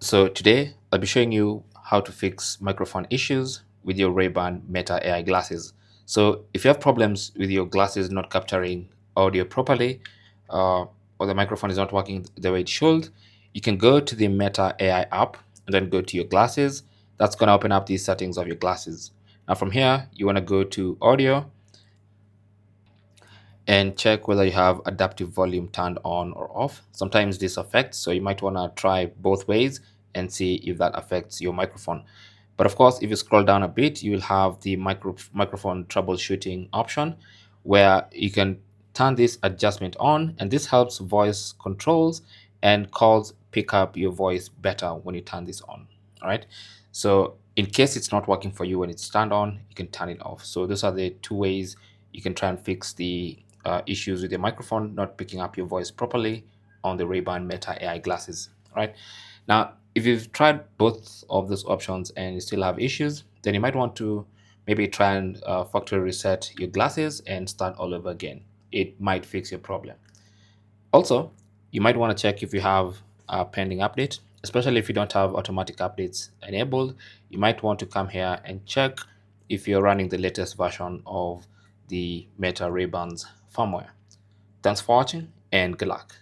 So today I'll be showing you how to fix microphone issues with your Ray-Ban Meta AI glasses. So if you have problems with your glasses not capturing audio properly, or the microphone is not working the way it should, you can go to the Meta AI app and then go to your glasses. That's going to open up these settings of your glasses. Now from here, you want to go to audio and check whether you have adaptive volume turned on or off. Sometimes this affects, so you might want to try both ways and see if that affects your microphone. But of course, if you scroll down a bit, you will have the microphone troubleshooting option where you can turn this adjustment on, and this helps voice controls and calls pick up your voice better when you turn this on. All right. So in case it's not working for you when it's turned on, you can turn it off. So those are the two ways you can try and fix the issues with your microphone not picking up your voice properly on the Ray-Ban Meta AI glasses. Right now, if you've tried both of those options and you still have issues, then you might want to maybe try and factory reset your glasses and start all over again. It might fix your problem. Also, you might want to check if you have a pending update, especially if you don't have automatic updates enabled. You might want to come here and check if you're running the latest version of the Meta Ray-Bans firmware. Thanks for watching and good luck.